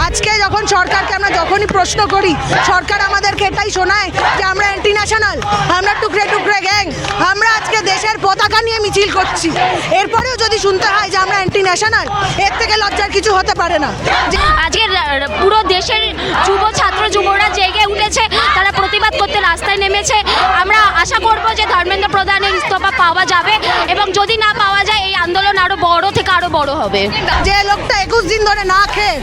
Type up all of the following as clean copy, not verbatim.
আজকে যখন সরকারকে আমরা যখনই প্রশ্ন করি, সরকার আমাদেরকে এটাই শোনায় যে আমরা অ্যান্টি ন্যাশনাল, আমরা টুকরে টুকরে গ্যাং, আমরা আজকে দেশের পতাকা নিয়ে মিছিল করছি। এরপরেও যদি শুনতে হয় যে আমরা অ্যান্টি ন্যাশনাল, এর থেকে লজ্জার কিছু হতে পারে না। আজকে পুরো দেশের যুবরা জেগে উঠেছে, তারা প্রতিবাদ করতে রাস্তায় নেমেছে। আমরা আশা করব যে ধর্মেন্দ্র প্রধানের ইস্তফা পাওয়া যাবে, এবং যদি না পাওয়া যায় এই আন্দোলন আরো বড় থেকে আরো বড় হবে। যে লোকটা 21 দিন ধরে না খেয়ে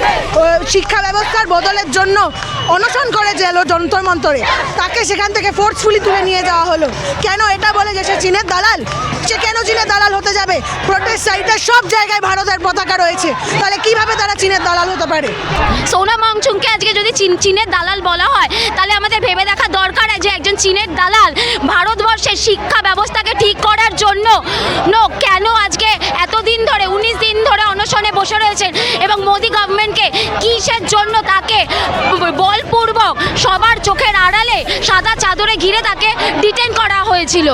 শিক্ষা ব্যবস্থার বদলের জন্য অনশন করে এলো যন্তর মন্তরে, তাকে সেখান থেকে ফোর্সফুলি তুলে নিয়ে যাওয়া হলো। কেন? এটা বলে যে সে চীনের দালাল। সে কেন চীনের দালাল হতে যাবে? প্রোটেস্ট সাইটে সব জায়গায় ভারতের পতাকা রয়েছে, তাহলে কিভাবে তারা চীনের দালাল হতে পারে? সোনাম ওয়াংচুককে আজকে যদি চীনের দালাল বলা হয়, তাহলে আমাদের ভেবে দেখা দরকার যে একজন চীনের দালাল ভারতবর্ষের শিক্ষা ব্যবস্থাকে ঠিক করার জন্য কেন আজকে এতদিন ধরে 19 দিন ধরে অনশনে বসে রয়েছেন, এবং মোদি গভর্নমেন্টকে কিসের জন্য তাকে বলপূর্বক সবার চোখের আড়ালে সাদা চাদরে ঘিরে তাকে ডিটেন করা হয়েছিল।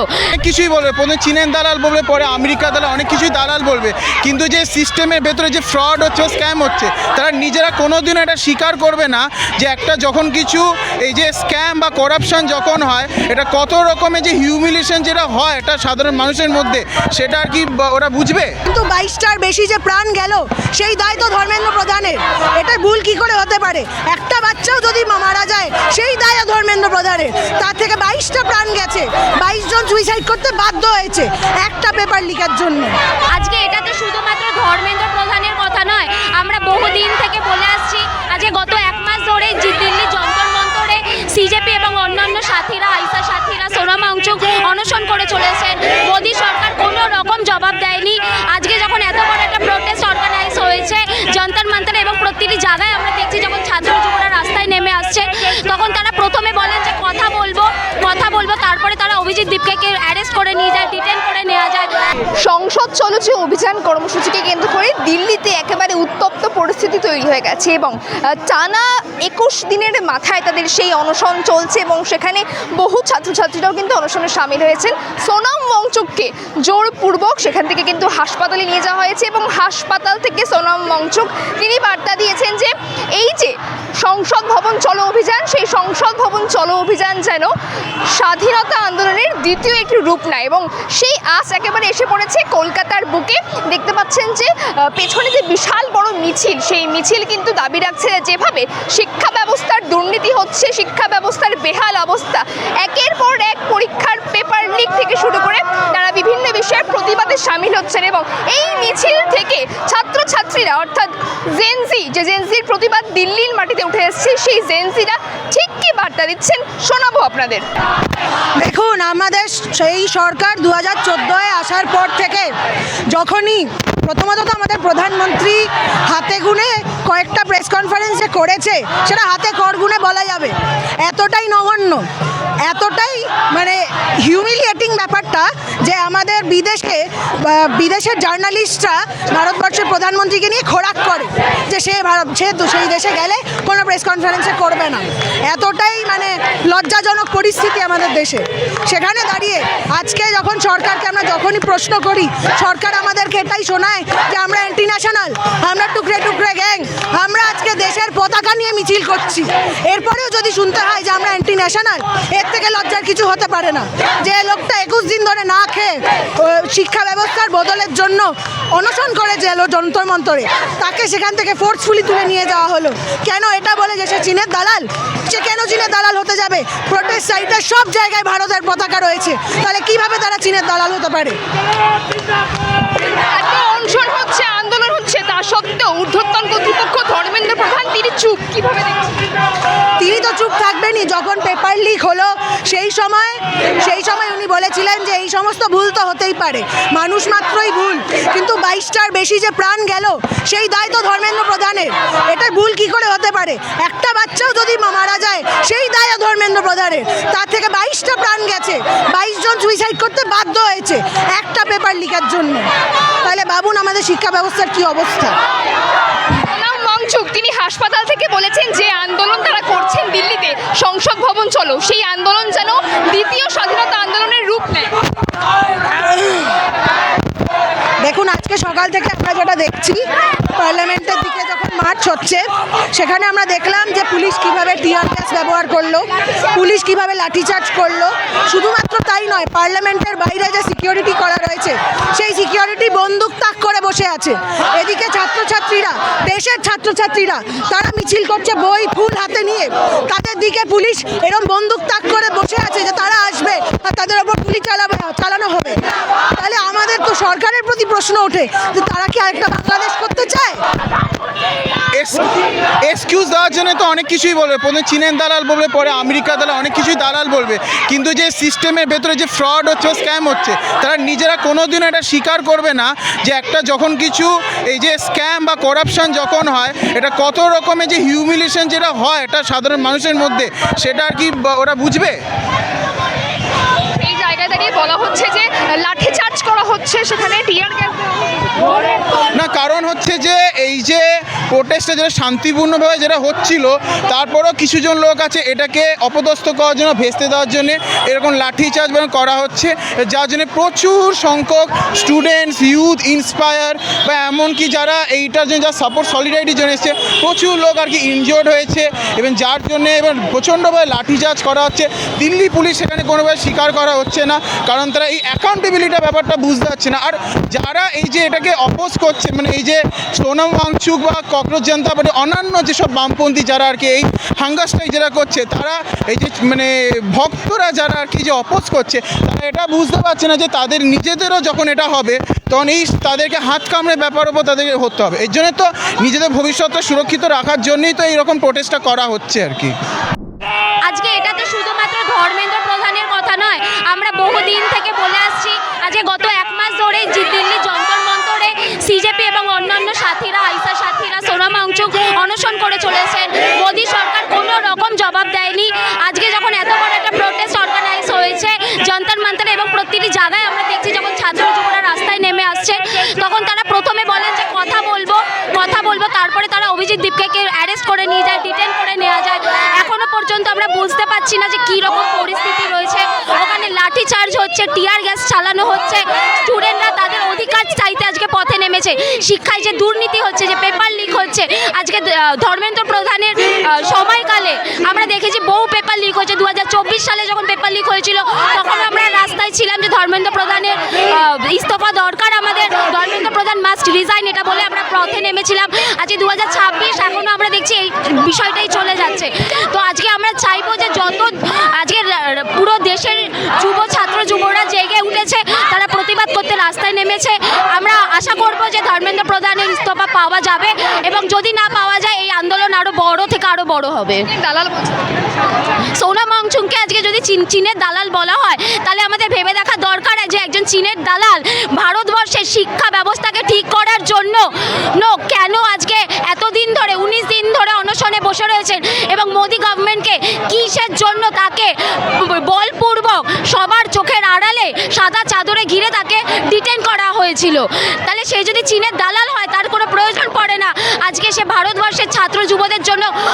কিছুই বলবে, প্রথমে চীনের দালাল বলবে, পরে আমেরিকা দালাল, অনেক কিছুই দালাল বলবে, কিন্তু যে সিস্টেমের ভেতরে যে ফ্রড হচ্ছে, স্ক্যাম হচ্ছে, তারা নিজেরা কোনোদিনও এটা স্বীকার করবে না যে একটা যখন কিছু এই যে স্ক্যাম বা করাপশন যখন হয়, এটা কত রকমের যে হিউমিলিয়েশন যেটা হয় এটা সাধারণ মানুষের মধ্যে, সেটা আর কি ওরা বুঝবে। কিন্তু 22টার বেশি যে প্রাণ গেল, সেই দায় তো ধর্মেন্দ্র প্রধানের। এটা ভুল কি করে হতে পারে? একটা বাচ্চাও যদি মারা যায়, সেই দায় ধর্মেন্দ্র প্রধানের। তার থেকে 22টা প্রাণ গেছে, 22 জন সুইসাইড করতে বাধ্য হয়েছে একটা পেপার লিখার জন্য। আজকে এটা তো শুধুমাত্র ধর্মেন্দ্র প্রধানের কথা নয়, আমরা বহুদিন থেকে বলে আসছি। আজকে গত 1 মাস ধরে দিল্লি যন্তর মন্তরে সিজেপি এবং অন্যান্য সাথীরা, আইসা সাথীরা, সোনাম ওয়াংচুক অনশন করে চলেছেন। মোদী সরকার কোনো রকম জবাব দেয়নি। আজকে যখন এত বড় একটা প্রোটেস্ট অর্গানাইজ হয়েছে যন্তর মন্তরে, এবং প্রতিটি জায়গায় আমরা দেখছি যখন যুবরা রাস্তায় নেমে আসছে, তখন তারা প্রথমে বলেন যে কথা বলবো, তারপরে তারা অভিজিৎ দীপকে অ্যারেস্ট করে নিয়ে যায়, ডিটেন করে নেওয়া যায়। সংসদ চলছে অভিযান কর্মসূচিকে কেন্দ্র করে দিল্লিতে একেবারে উত্তপ্ত পরিস্থিতি তৈরি হয়ে গেছে, এবং টানা 21 দিনের মাথায় তাদের সেই অনশন চলছে, এবং সেখানে বহু ছাত্রছাত্রীরাও কিন্তু অনশনে সামিল হয়েছেন। সোনাম ওয়াংচুককে জোরপূর্বক সেখান থেকে কিন্তু হাসপাতালে নিয়ে যাওয়া হয়েছে, এবং হাসপাতাল থেকে সোনাম ওয়াংচুক তিনি বার্তা দিয়েছেন যে এই যে সংসদ ভবন চলো অভিযান, সেই সংসদ ভবন চলো অভিযান যেন স্বাধীনতা আন্দোলনের দ্বিতীয় একটি রূপ নেয়, এবং সেই আশ একেবারে এসে পড়েছে কলকাতার বুকে। দেখতে পাচ্ছেন যে পেছনে যে বিশাল বড় মিছিল, সেই মিছিল কিন্তু দাবি রাখছে যেভাবে শিক্ষা ব্যবস্থার দুর্নীতি হচ্ছে, শিক্ষা ব্যবস্থার বেহাল অবস্থা, একের পর এক পরীক্ষার পেপার লিক থেকে শুরু করে তারা বিভিন্ন বিষয়ে প্রতিবাদে সামিল হচ্ছেন, এবং এই মিছিল থেকে ছাত্রছাত্রীরা অর্থাৎ জেনজি, যে জেনজির প্রতিবাদ দিল্লির মাটিতে উঠে এসেছে, সেই জেনজিরা ঠিক কি বার্তা দিচ্ছেন শোনাবো আপনাদের। দেখুন, আমাদের সেই সরকার 2014-এ আসার পর থেকে যখনই প্রথমত তো আমাদের প্রধানমন্ত্রী হাতে গুনে কয়েকটা প্রেস কনফারেন্সে করেছে, সেটা হাতে কর গুনে বলা যাবে। এতটাই নগণ্য, এতটাই মানে হিউমিলিয়েটিং ব্যাপারটা যে আমাদের বিদেশের জার্নালিস্টরা ভারতবর্ষের প্রধানমন্ত্রীকে নিয়ে খোরাক করে যে সে সেই দেশে গেলে কোনো প্রেস কনফারেন্সে করবে না। এতটাই মানে লজ্জাজনক পরিস্থিতি আমাদের দেশে। সেখানে দাঁড়িয়ে আজকে যখন সরকারকে আমরা যখনই প্রশ্ন করি, সরকার আমাদেরকে এটাই শোনায় যে আমরা অ্যান্টি ন্যাশনাল, আমরা টুকরে টুকরে গ্যাং, আমরা আজকে দেশের পতাকা নিয়ে মিছিল করছি। এরপরেও যদি শুনতে হয় যে আমরা অ্যান্টি ন্যাশনাল, এর থেকে লজ্জার কিছু হতে পারে না। যে লোকটা 21 দিন ধরে না খেয়ে শিক্ষা ব্যবস্থার বদলের জন্য অনশন করে এলো যন্তর মন্তরে, তাকে সেখান থেকে ফোর্সফুলি তুলে নিয়ে যাওয়া হলো। কেন? এটা বলে যে সে চীনের দালাল। সে কেন চীনের দালাল হতে যাবে? প্রোটেস্ট সাইটে সব জায়গায় ভারতের পতাকা রয়েছে, তাহলে কিভাবে তারা চীনের দালাল হতে পারে? অনশন হচ্ছে, আন্দোলন হচ্ছে, তা সত্ত্বেও ঊর্ধ্বতন কর্তৃপক্ষ ধর্মেন্দ্র প্রধান তিনি চুপ। কিভাবে দেখছেন? তিনি তো চুপ থাকবেনই। যখন পেপার লিক হলো সেই সময় উনি বলেছিলেন যে এই সমস্ত ভুল তো হতেই পারে, মানুষ মাত্রই ভুল, কিন্তু 22টার বেশি যে প্রাণ গেল, সেই দায় তো ধর্মেন্দ্র প্রধানের। এটা ভুল কি করে হতে পারে? একটা বাচ্চাও যদি মারা যায়, সেই দায় ধর্মেন্দ্র প্রধানের। তার থেকে 22টা প্রাণ গেছে, 22 জন সুইসাইড করতে বাধ্য হয়েছে একটা পেপার লিখার জন্য। তাহলে ভাবুন আমাদের শিক্ষা ব্যবস্থার কি অবস্থা। সোনাম ওয়াংচুক তিনি হাসপাতাল থেকে বলেছেন যে আন্দোলন তারা করছেন দিল্লিতে সংসদ ভবন চলো, সেই আন্দোলন যেন দ্বিতীয় স্বাধীনতা আন্দোলনের রূপ নেয়। সকাল থেকে আমরা যেটা দেখছি পার্লামেন্টের দিকে যখন মার্চ হচ্ছে সেখানে আমরা দেখলাম যে পুলিশ কিভাবে টিয়ার গ্যাস ব্যবহার করলো, পুলিশ কিভাবে লাঠিচার্জ করলো। শুধুমাত্র তাই নয়, পার্লামেন্টের বাইরে যে সিকিউরিটি করা রয়েছে সেই সিকিউরিটি বন্দুক তাক করে বসে আছে। এদিকে ছাত্রছাত্রীরা, দেশের ছাত্রছাত্রীরা তারা মিছিল করছে বই ফুল হাতে নিয়ে, তাদের দিকে পুলিশ এরকম বন্দুক তাক করে বসে আছে যে তারা আসবে আর তাদের ওপর গুলি চালানো হবে। তাহলে আমাদের তো সরকারের প্রতি প্রশ্ন ওঠে যে তারা কি আরেকটা বাংলাদেশ করতে চায়? এক্সকিউজ দেওয়ার জন্য তো অনেক কিছুই বলবে, প্রথমে চীনের দালাল বলবে, পরে আমেরিকা দালাল, অনেক কিছুই দালাল বলবে, কিন্তু যে সিস্টেমের ভেতরে যে ফ্রড হচ্ছে, স্ক্যাম হচ্ছে, তারা নিজেরা কোনোদিনও এটা স্বীকার করবে না যে একটা যখন কিছু এই যে স্ক্যাম বা করাপশন যখন হয়, এটা কত রকমের যে হিউমিলিয়েশন যেটা হয় এটা সাধারণ মানুষের মধ্যে, সেটা আর কি ওরা বুঝবে। এই জায়গায় দাঁড়িয়ে বলা হচ্ছে যে লাঠিচার্জ করা হচ্ছে, সেখানে টিয়ার গ্যাস না, কারণ হচ্ছে যে এই যে প্রোটেস্টটা যেটা শান্তিপূর্ণভাবে যেটা হচ্ছিল, তারপরেও কিছুজন লোক আছে এটাকে অপদস্থ করার জন্য, ভেস্তে দেওয়ার জন্য এরকম লাঠিচার্জ করা হচ্ছে, যার জন্য প্রচুর সংখ্যক স্টুডেন্টস, ইউথ ইন্সপায়ার বা এমনকি যারা এইটার জন্য যা সাপোর্ট সলিডারিটির জন্য এসছে, প্রচুর লোক আর কি ইনজিওর্ড হয়েছে এবং যার জন্য এবার প্রচণ্ডভাবে লাঠিচার্জ করা হচ্ছে। দিল্লি পুলিশ সেখানে কোনোভাবে স্বীকার করা হচ্ছে না, কারণ তারা এই অ্যাকাউন্টেবিলিটির ব্যাপারটা বুঝতে পারছে না। আর যারা এই যে এটাকে অপোজ করছে, মানে এই যে সোনাম ওয়াংচুক বা ককরোচ জনতা পার্টি, অন্যান্য যেসব বামপন্থী যারা আর কি এই হাঙ্গার স্ট্রাইক যারা করছে, তারা এই যে মানে ভক্তরা যারা আর কি যে অপোজ করছে, তারা এটা বুঝতে পারছে না যে তাদের নিজেদেরও যখন এটা হবে তখন এই তাদেরকে হাত কামড়ে ব্যাপার উপর তাদেরকে হতে হবে। এর জন্য তো নিজেদের ভবিষ্যৎটা সুরক্ষিত রাখার জন্যই তো এইরকম প্রোটেস্টটা করা হচ্ছে আর কি। আজকে এটা তো শুধুমাত্র ধর্মেন্দ্র প্রধানের কথা নয়, আমরা বহুদিন থেকে বলে আসছি। আজকে গত 1 মাস ধরে দিল্লি যন্তর মন্তরে সিজেপি এবং অন্যান্য সাথীরা, আইসা সাথীরা, সোনাম ওয়াংচুক অনশন করে চলেছেন। মোদী সরকার কোনো রকম জবাব দেয়নি। আজকে যখন এত বড় একটা প্রোটেস্ট অর্গানাইজ হয়েছে যন্তর মন্তরে এবং প্রতিটি জায়গায় আমরা দেখছি যখন ছাত্র যুবরা রাস্তায় নেমে আসছে, তখন তারা প্রথমে বলেন যে কথা বলবো, তারপরে তারা অভিজিৎ দীপকে অ্যারেস্ট করে নিয়ে যায়, ডিটেন করে নেওয়া যায়। এখনো পর্যন্ত আমরা বুঝতে পারছি না যে কী রকম পরিস্থিতি রয়েছে। ওখানে লাঠি চার্জ হচ্ছে, টিয়ার গ্যাস চালানো হচ্ছে, স্টুডেন্টরা তাদের অধিকার চাইতে আজকে পথে নেমেছে। শিক্ষায় যে দুর্নীতি হচ্ছে, যে পেপার লিক হচ্ছে, আজকে ধর্মেন্দ্র প্রধানের সময়কালে আমরা দেখেছি বহু পেপার লিক হয়েছে। 2024 সালে যখন পেপার লিক হয়েছিল তখন আমরা রাস্তায় ছিলাম যে ধর্মেন্দ্র প্রধানের ইস্তফা দরকার, আমাদের ধর্মেন্দ্র প্রধান মাস্ট রিজাইন, এটা বলে আমরা পথে নেমেছিলাম। আজকে 2026 এখনও আমরা দেখছি এই বিষয়টাই চলে যাচ্ছে। তো আজকে আমরা চাইবো যে আজকে পুরো দেশের যুবরা জেগে উঠেছে, তারা প্রতিবাদ করতে রাস্তায় নেমেছে। আমরা আশা করব যে ধর্মেন্দ্র প্রধানের ইস্তফা পাওয়া যাবে এবং যদি না পাওয়া যায় এই আন্দোলন আরও বড় থেকে আরও বড় হবে। দালাল সোনাম ওয়াংচুককে আজকে যদি চীনের দালাল বলা হয়, তাহলে আমাদের ভেবে দেখা দরকার যে একজন চীনের দালাল ভারতবর্ষের শিক্ষা ব্যবস্থাকে ঠিক করার জন্য কেন আজকে এতদিন ধরে 19 দিন ধরে অনশনে বসে রয়েছেন এবং মোদি গভর্নমেন্টকে কিসের জন্য তাকে বলপূর্বক সবার চোখের আড়ালে সাদা চাদরে ঘিরে তাকে ডিটেন করা হয়েছিল। তাহলে সে যদি চীনের দালাল হয় তার কোনো প্রয়োজন পড়ে না আজকে সে ভারতবর্ষের ছাত্র যুবদের জন্য